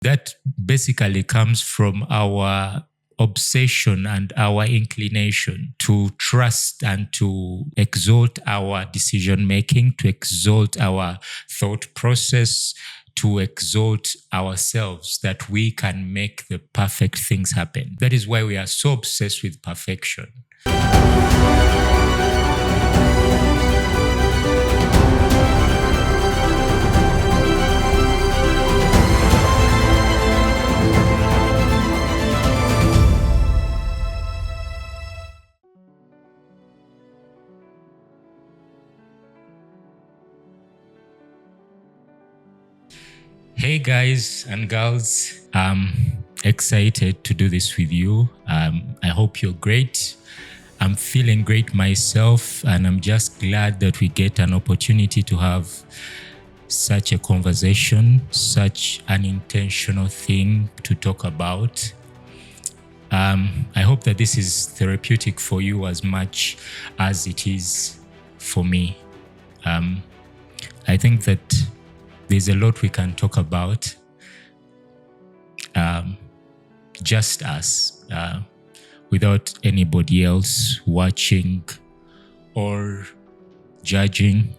That basically comes from our obsession and our inclination to trust and to exalt our decision making, to exalt our thought process, to exalt ourselves that we can make the perfect things happen. That is why we are so obsessed with perfection. Hey guys and girls, I'm excited to do this with you. I hope you're great. I'm feeling great myself, and I'm just glad that we get an opportunity to have such a conversation, such an intentional thing to talk about. I hope that this is therapeutic for you as much as it is for me. I think that there's a lot we can talk about, just us, without anybody else watching or judging.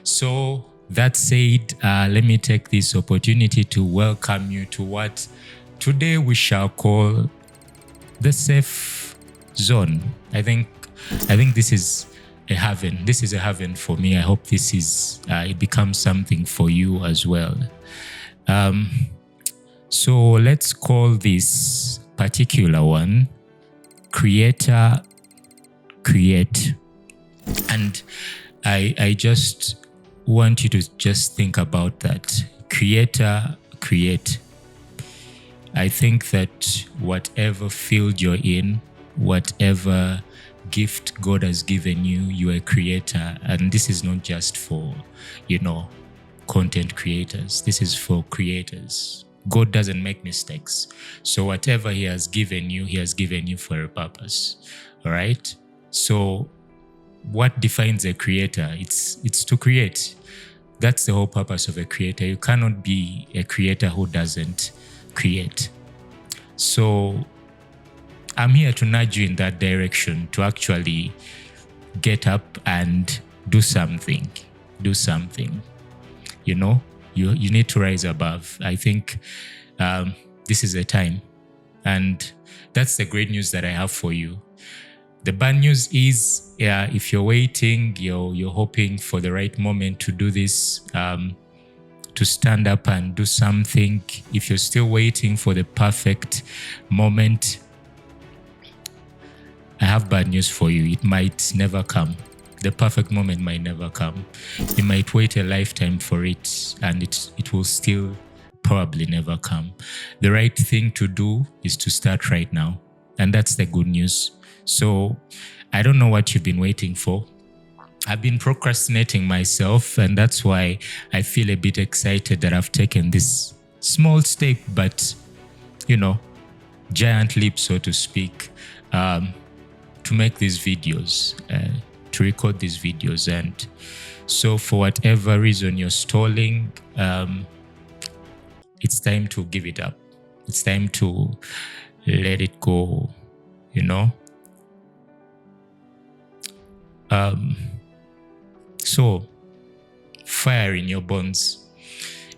So that said, let me take this opportunity to welcome you to what today we shall call the safe zone. I think this is a heaven. This is a heaven for me. I hope this is it becomes something for you as well. So let's call this particular one Creator Create. And I just want you to just think about that. Creator Create. I think that whatever field you're in, whatever gift God has given you, you're a creator. And this is not just for, content creators. This is for creators. God doesn't make mistakes. So whatever he has given you for a purpose. All right? So what defines a creator? It's to create. That's the whole purpose of a creator. You cannot be a creator who doesn't create. So I'm here to nudge you in that direction, to actually get up and do something. Do something. You need to rise above. I think this is the time. And that's the great news that I have for you. The bad news is, if you're waiting, you're hoping for the right moment to do this, to stand up and do something. If you're still waiting for the perfect moment, I have bad news for you. It might never come. The perfect moment might never come. You might wait a lifetime for it, and it will still probably never come. The right thing to do is to start right now. And that's the good news. So I don't know what you've been waiting for. I've been procrastinating myself, and that's why I feel a bit excited that I've taken this small step, but, giant leap, so to speak, to make these videos, to record these videos. And so for whatever reason you're stalling, it's time to give it up. It's time to let it go, So, fire in your bones.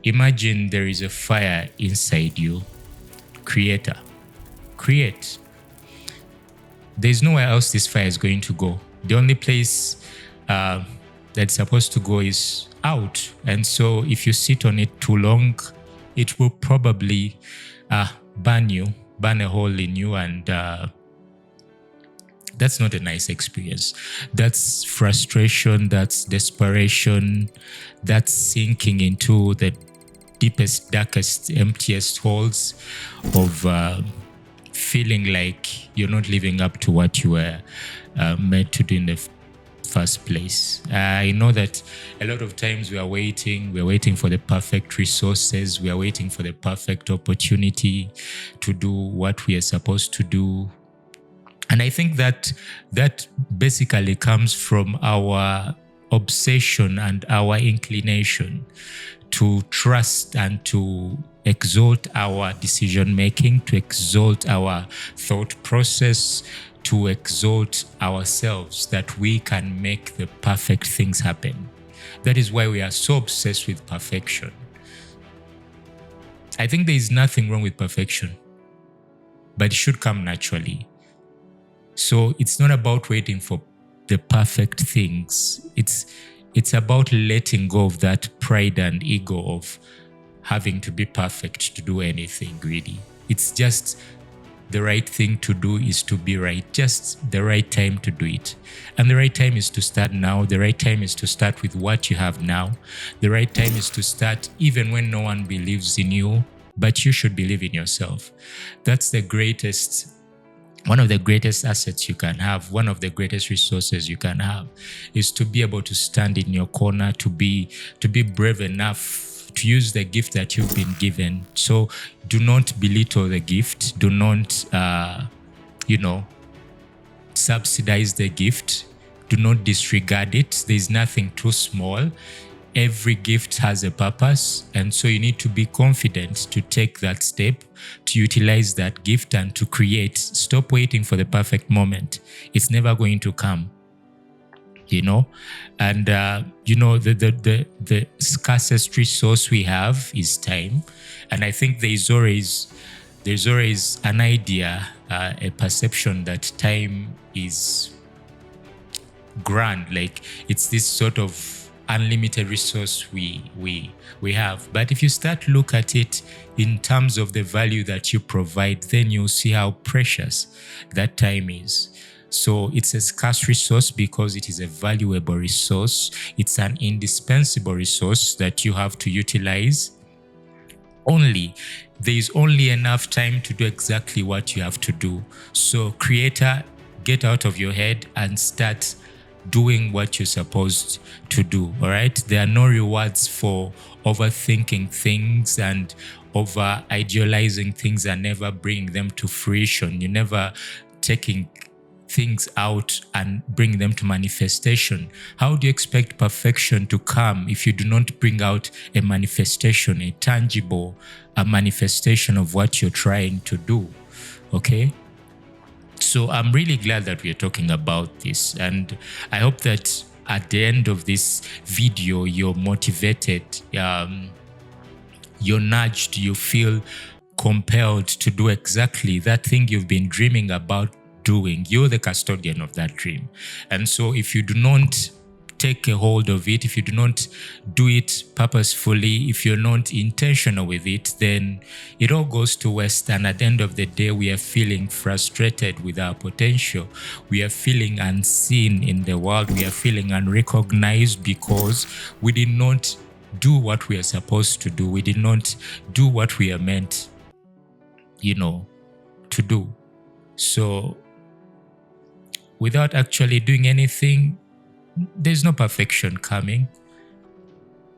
Imagine there is a fire inside you. Creator. Create. There's nowhere else this fire is going to go. The only place that's supposed to go is out. And so if you sit on it too long, it will probably burn a hole in you, and that's not a nice experience. That's frustration, that's desperation, that's sinking into the deepest, darkest, emptiest holes of feeling like you're not living up to what you were meant to do in the first place. I know that a lot of times we're waiting for the perfect resources, we are waiting for the perfect opportunity to do what we are supposed to do. And I think that basically comes from our obsession and our inclination to trust and to exalt our decision making, to exalt our thought process, to exalt ourselves, that we can make the perfect things happen. That is why we are so obsessed with perfection. I think there is nothing wrong with perfection, but it should come naturally. So it's not about waiting for the perfect things. It's about letting go of that pride and ego of having to be perfect to do anything, really. It's just the right thing to do is to be right, just the right time to do it. And the right time is to start now. The right time is to start with what you have now. The right time is to start even when no one believes in you, but you should believe in yourself. That's the greatest, one of the greatest assets you can have, one of the greatest resources you can have, is to be able to stand in your corner, to be brave enough to use the gift that you've been given. So do not belittle the gift. Do not, subsidize the gift. Do not disregard it. There's nothing too small. Every gift has a purpose. And so you need to be confident to take that step, to utilize that gift and to create. Stop waiting for the perfect moment. It's never going to come. And the scarcest resource we have is time. And I think there's always an idea, a perception that time is grand, like it's this sort of unlimited resource we have. But if you start to look at it in terms of the value that you provide, then you'll see how precious that time is. So it's a scarce resource because it is a valuable resource. It's an indispensable resource that you have to utilize. There is only enough time to do exactly what you have to do. So creator, get out of your head and start doing what you're supposed to do. All right. There are no rewards for overthinking things and over idealizing things and never bringing them to fruition. You're never taking things out and bring them to manifestation. How do you expect perfection to come if you do not bring out a manifestation, a tangible manifestation of what you're trying to do? Okay. So I'm really glad that we're talking about this, and I hope that at the end of this video you're motivated, you're nudged, you feel compelled to do exactly that thing you've been dreaming about doing. You're the custodian of that dream. And so if you do not take a hold of it, if you do not do it purposefully, if you're not intentional with it, then it all goes to waste. And at the end of the day, we are feeling frustrated with our potential. We are feeling unseen in the world. We are feeling unrecognized because we did not do what we are supposed to do. We did not do what we are meant, to do. So without actually doing anything, there's no perfection coming.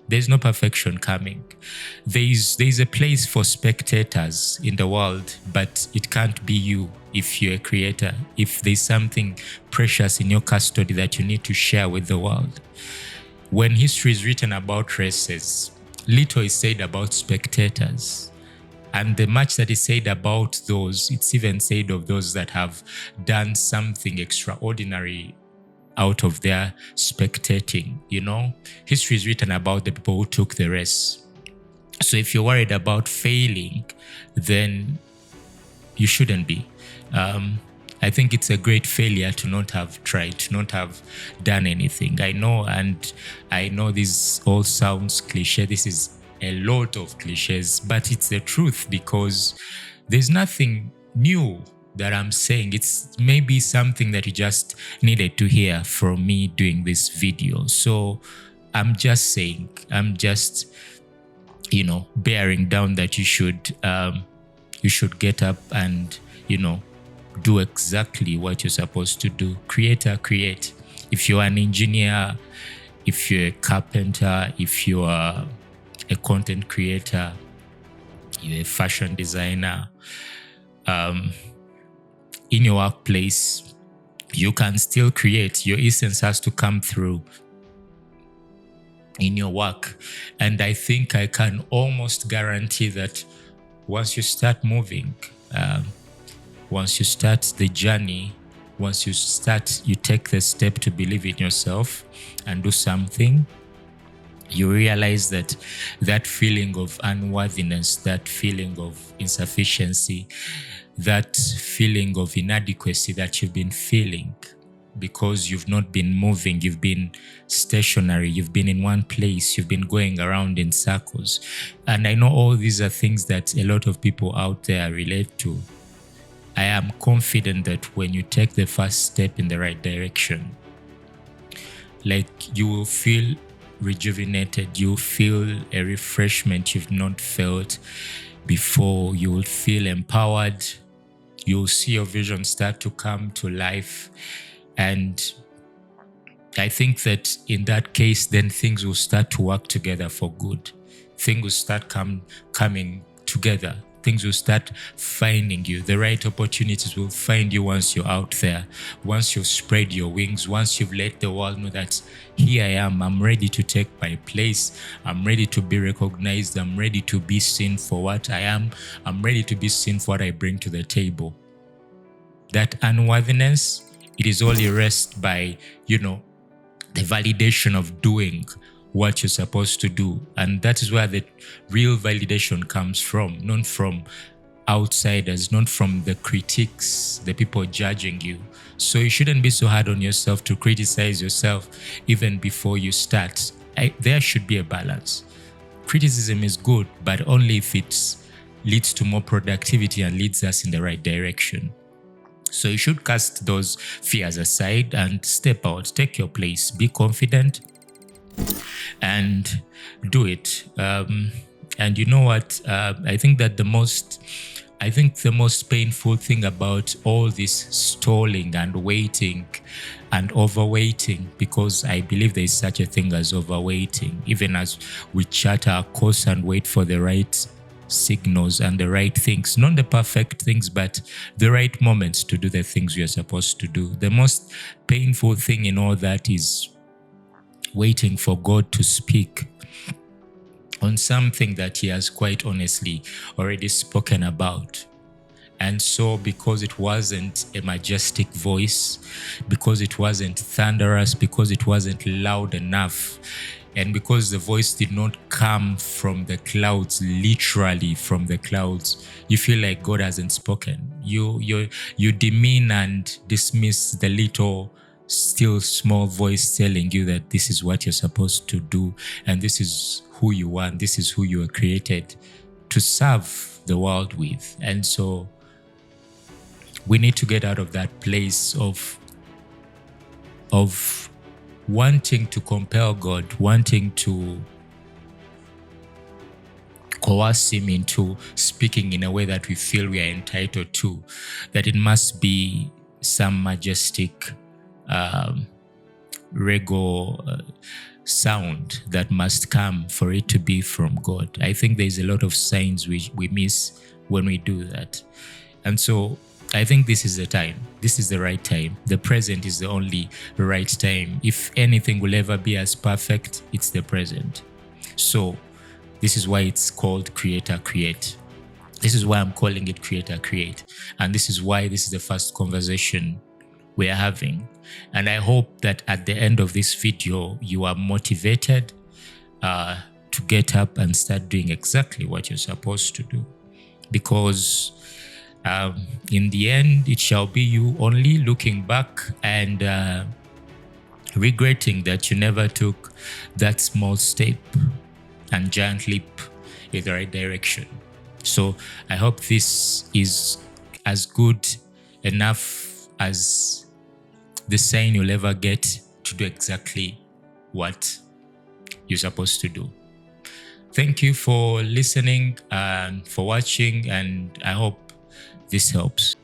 There's no perfection coming. There's a place for spectators in the world, but it can't be you if you're a creator, if there's something precious in your custody that you need to share with the world. When history is written about races, little is said about spectators. And the much that is said about those, it's even said of those that have done something extraordinary out of their spectating. History is written about the people who took the race. So if you're worried about failing, then you shouldn't be. I think it's a great failure to not have tried, to not have done anything. I know this all sounds cliche. This is a lot of cliches, but it's the truth, because there's nothing new that I'm saying. It's maybe something that you just needed to hear from me doing this video. So I'm just saying, bearing down that you should get up and, do exactly what you're supposed to do. Creator, create. If you're an engineer, if you're a carpenter, if you are a content creator, you're a fashion designer, in your workplace, you can still create. Your essence has to come through. in your work. And I think I can almost guarantee that once you start moving, once you start the journey, once you take the step to believe in yourself and do something, you realize that that feeling of unworthiness, that feeling of insufficiency, that feeling of inadequacy that you've been feeling because you've not been moving, you've been stationary, you've been in one place, you've been going around in circles. And I know all these are things that a lot of people out there relate to. I am confident that when you take the first step in the right direction, like, you will feel rejuvenated, you'll feel a refreshment you've not felt before, you will feel empowered, you'll see your vision start to come to life. And I think that in that case, then things will start to work together for good. Things will start coming together. Things will start finding you. The right opportunities will find you once you're out there, once you've spread your wings, once you've let the world know that here I am, I'm ready to take my place, I'm ready to be recognized, I'm ready to be seen for what I am, I'm ready to be seen for what I bring to the table. That unworthiness, it is all erased by, the validation of doing what you're supposed to do. And that is where the real validation comes from, not from outsiders, not from the critics, the people judging you. So you shouldn't be so hard on yourself to criticize yourself even before you start. There should be a balance. Criticism is good, but only if it leads to more productivity and leads us in the right direction. So you should cast those fears aside and step out, take your place, be confident, and do it. And you know what? I think the most painful thing about all this stalling and waiting and overwaiting, because I believe there is such a thing as overwaiting, even as we chart our course and wait for the right signals and the right things, not the perfect things, but the right moments to do the things we are supposed to do. The most painful thing in all that is waiting for God to speak on something that He has quite honestly already spoken about. And so, because it wasn't a majestic voice, because it wasn't thunderous, because it wasn't loud enough, and because the voice did not come from the clouds, literally from the clouds, you feel like God hasn't spoken. You demean and dismiss the little, still small voice telling you that this is what you're supposed to do, and this is who you are, and this is who you were created to serve the world with. And so we need to get out of that place of wanting to compel God, wanting to coerce Him into speaking in a way that we feel we are entitled to, that it must be some majestic, regal sound that must come for it to be from God. I think there's a lot of signs we miss when we do that. And so I think this is the time. This is the right time. The present is the only right time. If anything will ever be as perfect, it's the present. So this is why it's called Creator Create. This is why I'm calling it Creator Create. And this is why this is the first conversation we are having. And I hope that at the end of this video, you are motivated to get up and start doing exactly what you're supposed to do. Because in the end, it shall be you only looking back and regretting that you never took that small step and giant leap in the right direction. So I hope this is as good enough as the sign you'll ever get to do exactly what you're supposed to do. Thank you for listening and for watching, and I hope this helps.